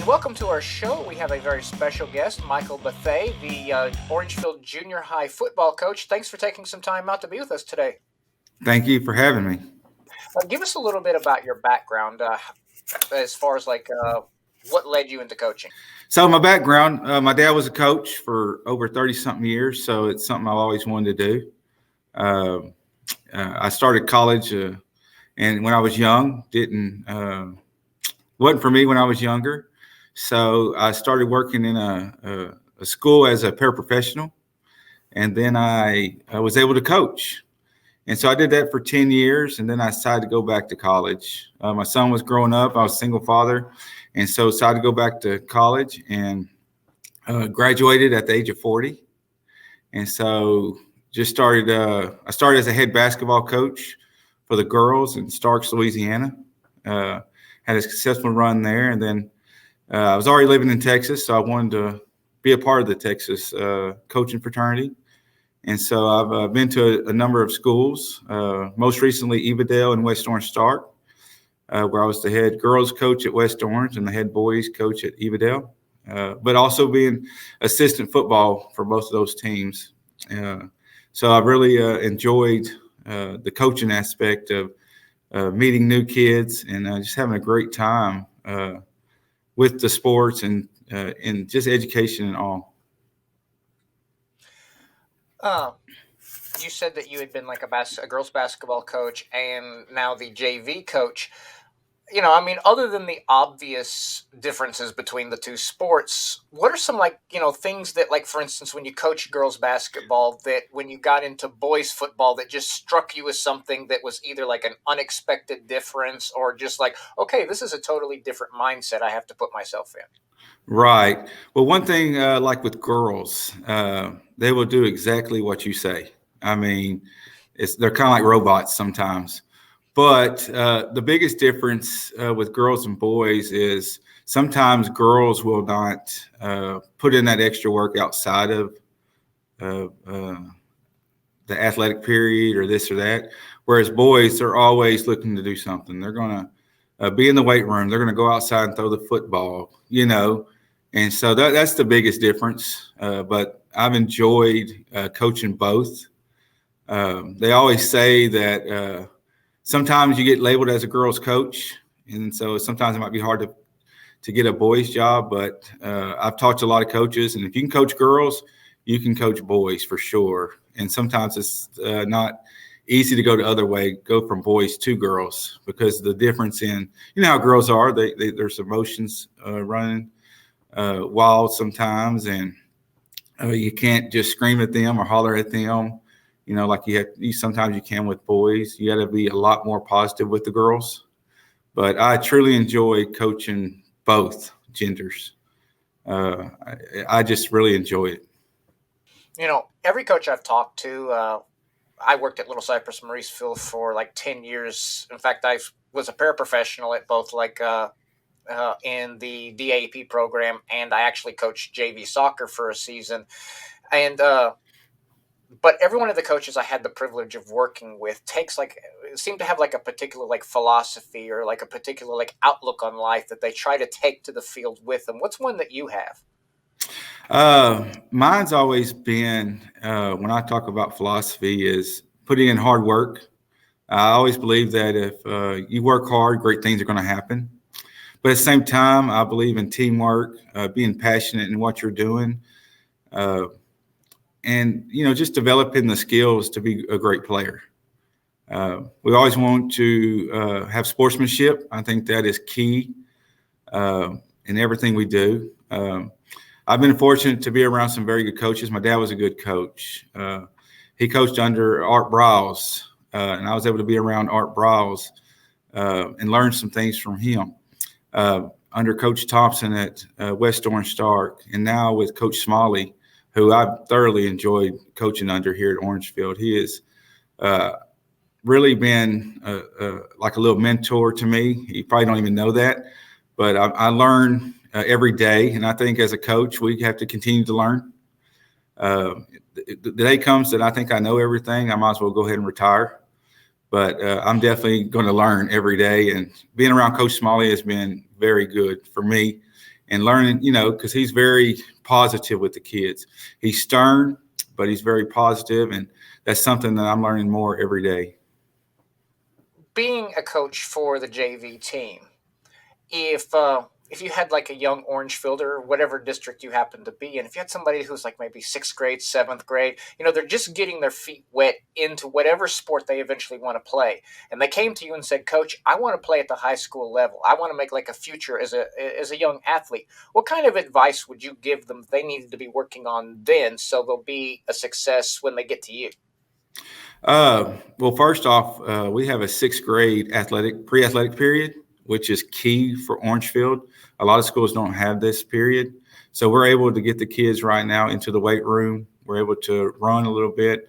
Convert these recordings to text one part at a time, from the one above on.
welcome to our show. We have a very special guest, Michael Bethea, the Orangefield Junior High football coach. Thanks for taking some time out to be with us today. Thank you for having me. Give us a little bit about your background as far as what led you into coaching. So my background, my dad was a coach for over 30-something years, so it's something I've always wanted to do. I started college, and when I was young, wasn't for me when I was younger. So I started working in a school as a paraprofessional, and then I was able to coach. And so I did that for 10 years, and then I decided to go back to college. My son was growing up. I was a single father, and so decided to go back to college and graduated at the age of 40. And so just started. I started as a head basketball coach for the girls in Starks, Louisiana. Had a successful run there, and then I was already living in Texas, so I wanted to be a part of the Texas coaching fraternity. And so I've been to a number of schools, most recently Evadale and West Orange Stark, where I was the head girls coach at West Orange and the head boys coach at Evadale, but also being assistant football for both of those teams. So I've really enjoyed the coaching aspect of meeting new kids and just having a great time with the sports and just education and all. You said that you had been like a girls basketball coach and now the JV coach. Other than the obvious differences between the two sports, what are some things that, like, for instance, when you coach girls basketball, that when you got into boys football that just struck you as something that was either like an unexpected difference or just like, okay, this is a totally different mindset I have to put myself in? Right. Well, one thing, like with girls, they will do exactly what you say. I mean, they're kind of like robots sometimes. But the biggest difference with girls and boys is sometimes girls will not put in that extra work outside of the athletic period or this or that, whereas boys are always looking to do something. They're going to be in the weight room. They're going to go outside and throw the football, and so that's the biggest difference. But I've enjoyed coaching both. They always say that sometimes you get labeled as a girls coach, and so sometimes it might be hard to get a boys job. But I've talked to a lot of coaches, and if you can coach girls, you can coach boys for sure. And sometimes it's not easy to go the other way, go from boys to girls, because the difference in, how girls are, there's emotions running wild sometimes, and you can't just scream at them or holler at them. Like sometimes you can with boys. You got to be a lot more positive with the girls. But I truly enjoy coaching both genders. I just really enjoy it. Every coach I've talked to, I worked at Little Cypress Mauriceville for like 10 years. In fact, I was a paraprofessional at both in the DAP program, and I actually coached JV soccer for a season. And but every one of the coaches I had the privilege of working with seem to have like a particular philosophy or like a particular outlook on life that they try to take to the field with them. What's one that you have? Mine's always been, when I talk about philosophy, is putting in hard work. I always believe that if you work hard, great things are going to happen. But at the same time, I believe in teamwork, being passionate in what you're doing. And, just developing the skills to be a great player. We always want to have sportsmanship. I think that is key in everything we do. I've been fortunate to be around some very good coaches. My dad was a good coach. He coached under Art Browse, and I was able to be around Art Browse and learn some things from him. Under Coach Thompson at West Orange Stark, and now with Coach Smalley, who I've thoroughly enjoyed coaching under here at Orangefield. He has really been like a little mentor to me. You probably don't even know that, but I learn every day. And I think as a coach, we have to continue to learn. The day comes that I think I know everything, I might as well go ahead and retire. But I'm definitely going to learn every day. And being around Coach Smalley has been very good for me and learning, because he's very positive with the kids. He's stern, but he's very positive, and that's something that I'm learning more every day. Being a coach for the JV team, if you had like a young Orangefield or whatever district you happen to be in, if you had somebody who's like maybe sixth grade, seventh grade, they're just getting their feet wet into whatever sport they eventually want to play, and they came to you and said, "Coach, I want to play at the high school level. I want to make like a future as a young athlete." What kind of advice would you give them they needed to be working on then so they'll be a success when they get to you? Well, first off, we have a sixth grade pre-athletic period, which is key for Orangefield. A lot of schools don't have this period. So we're able to get the kids right now into the weight room. We're able to run a little bit.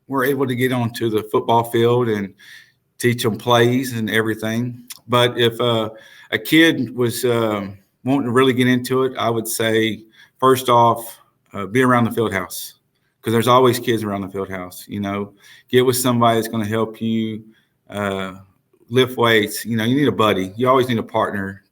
We're able to get onto the football field and teach them plays and everything. But if a kid was wanting to really get into it, I would say, first off, be around the field house, because there's always kids around the field house. Get with somebody that's going to help you lift weights. You need a buddy. You always need a partner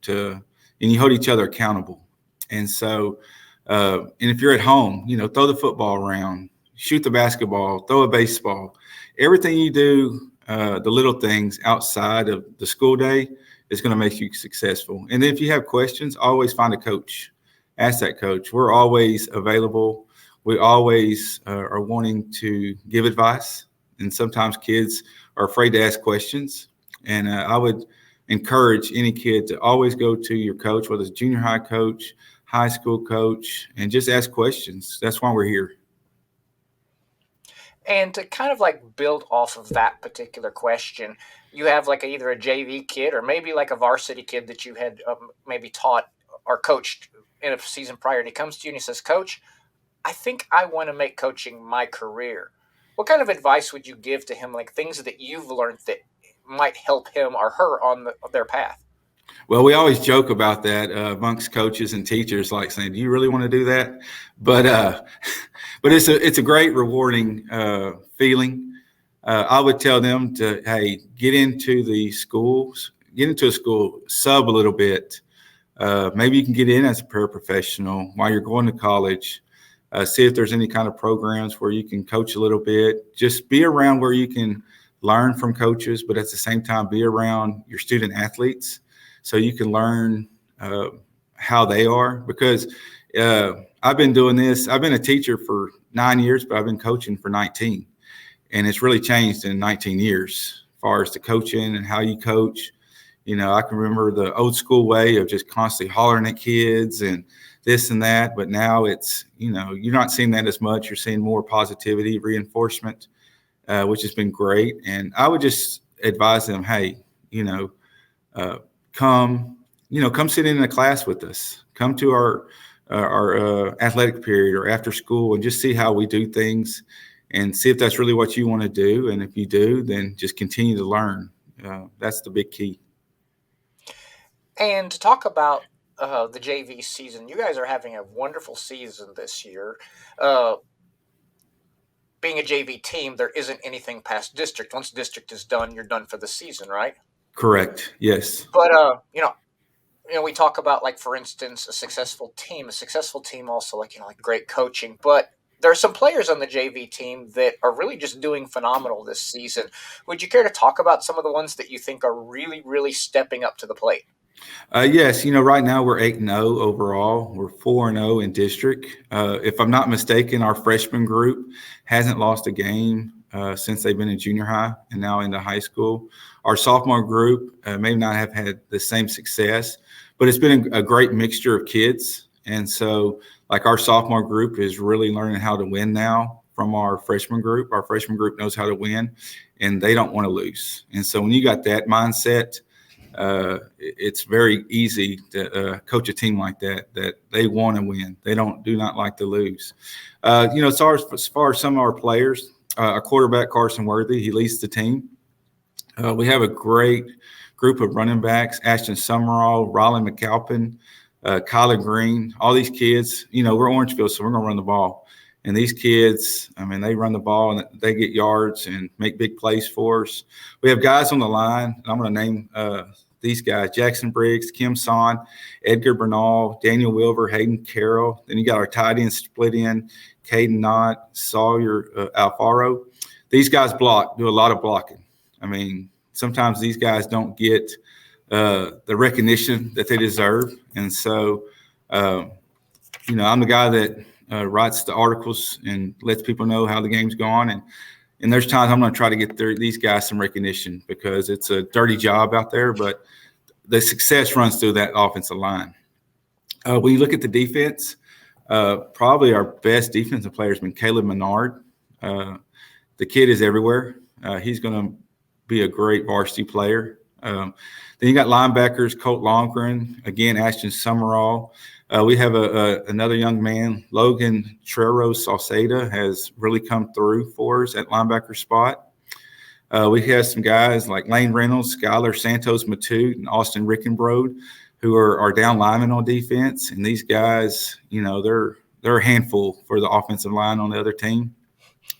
and you hold each other accountable. And so, and if you're at home, throw the football around, shoot the basketball, throw a baseball. Everything you do, the little things outside of the school day, is going to make you successful. And then if you have questions, always find a coach. Ask that coach. We're always available. We always are wanting to give advice. And sometimes kids are afraid to ask questions. And I would encourage any kid to always go to your coach, whether it's junior high coach, high school coach, and just ask questions. That's why we're here. And to kind of like build off of that particular question, you have like either a JV kid or maybe like a varsity kid that you had maybe taught or coached in a season prior, and he comes to you and he says, "Coach, I think I want to make coaching my career." What kind of advice would you give to him, like things that you've learned that might help him or her on their path? Well, we always joke about that amongst coaches and teachers, like saying, "Do you really want to do that?" But but it's a great rewarding feeling. I would tell them to, hey, get into a school, sub a little bit. Maybe you can get in as a paraprofessional while you're going to college. See if there's any kind of programs where you can coach a little bit. Just be around where you can learn from coaches, but at the same time, be around your student athletes so you can learn how they are. Because I've been doing this. I've been a teacher for 9 years, but I've been coaching for 19. And it's really changed in 19 years as far as the coaching and how you coach. I can remember the old school way of just constantly hollering at kids and this and that. But now it's, you're not seeing that as much. You're seeing more positivity, reinforcement, which has been great. And I would just advise them, hey, come sit in a class with us. Come to our athletic period or after school and just see how we do things and see if that's really what you want to do. And if you do, then just continue to learn. That's the big key. And to talk about the JV season, you guys are having a wonderful season this year. Uh, Being a JV team, there isn't anything past district. Once district is done, you're done for the season, right? Correct. Yes. But we talk about, like, for instance, a successful team. A successful team also, like, like great coaching, but there are some players on the JV team that are really just doing phenomenal this season. Would you care to talk about some of the ones that you think are really, really stepping up to the plate? Yes, right now we're 8-0 overall. We're 4-0 in district. If I'm not mistaken, our freshman group hasn't lost a game since they've been in junior high and now into high school. Our sophomore group may not have had the same success, but it's been a great mixture of kids. And so, like, our sophomore group is really learning how to win now from our freshman group. Our freshman group knows how to win, and they don't want to lose. And so when you got that mindset, it's very easy to coach a team like that they want to win. They do not like to lose. As far as some of our players, our quarterback, Carson Worthy, he leads the team. We have a great group of running backs: Ashton Summerall, Raleigh McAlpin, Kyler Green. All these kids, we're Orangefield, so we're going to run the ball. And these kids, they run the ball and they get yards and make big plays for us. We have guys on the line. I'm going to name these guys: Jackson Briggs, Kim Son, Edgar Bernal, Daniel Wilver, Hayden Carroll. Then you got our tight end split in, Caden Knott, Sawyer Alfaro. These guys do a lot of blocking. I mean, sometimes these guys don't get the recognition that they deserve. And so, I'm the guy that writes the articles and lets people know how the game's gone. And there's times I'm going to try to get these guys some recognition because it's a dirty job out there, but the success runs through that offensive line. When you look at the defense, probably our best defensive player has been Caleb Menard. The kid is everywhere. He's going to be a great varsity player. Then you got linebackers, Colt Longren, again, Ashton Summerall. We have another young man, Logan Trero Salceda, has really come through for us at linebacker spot. We have some guys like Lane Reynolds, Skylar Santos Matute, and Austin Rickenbrode, who are our down linemen on defense. And these guys, they're a handful for the offensive line on the other team.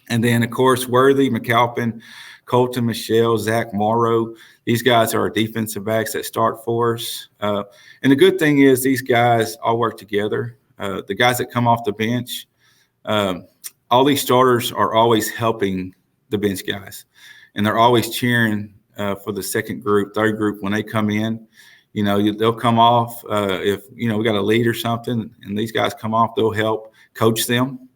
And then, of course, Worthy, McAlpin, Colton Michelle, Zach Morrow. These guys are our defensive backs that start for us. And the good thing is these guys all work together. The guys that come off the bench, all these starters are always helping the bench guys. And they're always cheering for the second group, third group when they come in. They'll come off if, we got a lead or something, and these guys come off, they'll help coach them.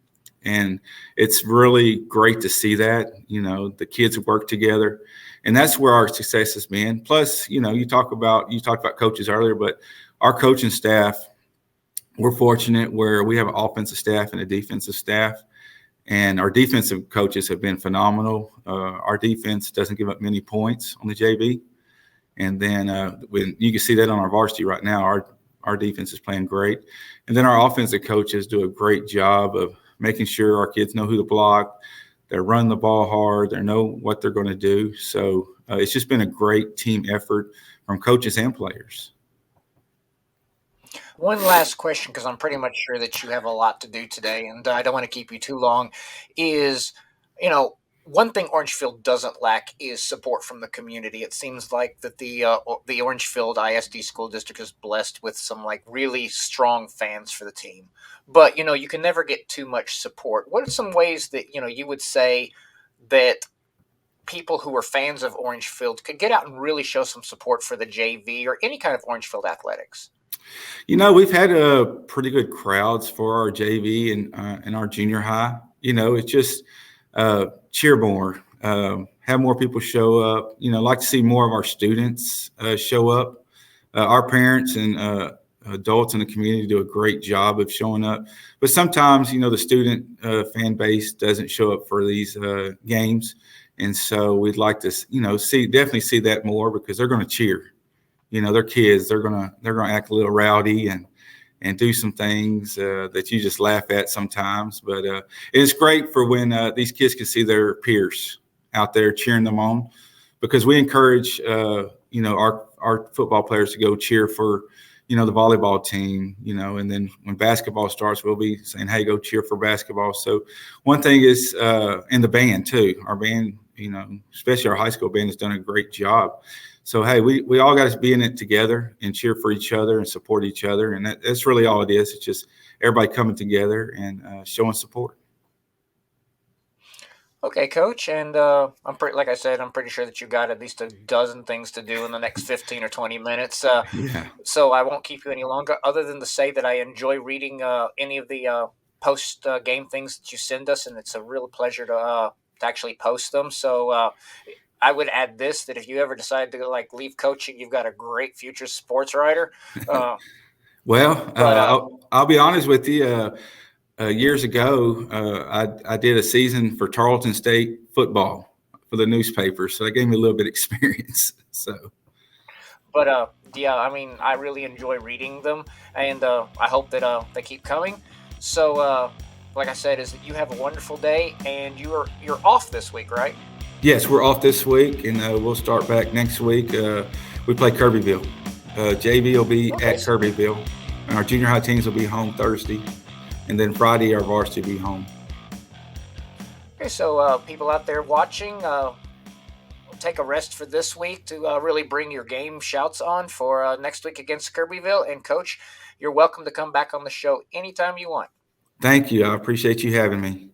And it's really great to see that, the kids work together. And that's where our success has been. Plus, you talked about coaches earlier, but our coaching staff, we're fortunate where we have an offensive staff and a defensive staff. And our defensive coaches have been phenomenal. Our defense doesn't give up many points on the JV. And then when you can see that on our varsity right now, our defense is playing great. And then our offensive coaches do a great job of making sure our kids know who to block. They're running the ball hard. They know what they're going to do. So it's just been a great team effort from coaches and players. One last question, because I'm pretty much sure that you have a lot to do today, and I don't want to keep you too long, is, one thing Orangefield doesn't lack is support from the community. It seems like that the Orangefield ISD school district is blessed with some really strong fans for the team. But you can never get too much support. What are some ways that you would say that people who are fans of Orangefield could get out and really show some support for the JV or any kind of Orangefield athletics? We've had pretty good crowds for our JV and our junior high. It's just cheer more, have more people show up. Like to see more of our students show up. Our parents and adults in the community do a great job of showing up. But sometimes, the student fan base doesn't show up for these games. And so we'd like to, definitely see that more because they're going to cheer. They're kids. They're gonna act a little rowdy and do some things that you just laugh at sometimes. But it's great for when these kids can see their peers out there cheering them on, because we encourage our football players to go cheer for the volleyball team. And then when basketball starts, we'll be saying, hey, go cheer for basketball. So one thing is in the band too. Our band, especially our high school band, has done a great job. So, hey, we all got to be in it together and cheer for each other and support each other. And that's really all it is. It's just everybody coming together and showing support. Okay, Coach. And like I said, I'm pretty sure that you got at least a dozen things to do in the next 15 or 20 minutes. Yeah. So I won't keep you any longer, other than to say that I enjoy reading any of the post-game things that you send us. And it's a real pleasure to actually post them. So I would add this, that if you ever decide to leave coaching, you've got a great future sports writer. I'll be honest with you. Years ago, I did a season for Tarleton State football for the newspaper, so that gave me a little bit of experience. But I really enjoy reading them, and I hope that they keep coming. So, like I said, is that you have a wonderful day, and you're off this week, right? Yes, we're off this week, and we'll start back next week. We play Kirbyville. JV will be at Kirbyville, and our junior high teams will be home Thursday, and then Friday our varsity will be home. Okay, so people out there watching, take a rest for this week to really bring your game shouts on for next week against Kirbyville. And Coach, you're welcome to come back on the show anytime you want. Thank you. I appreciate you having me.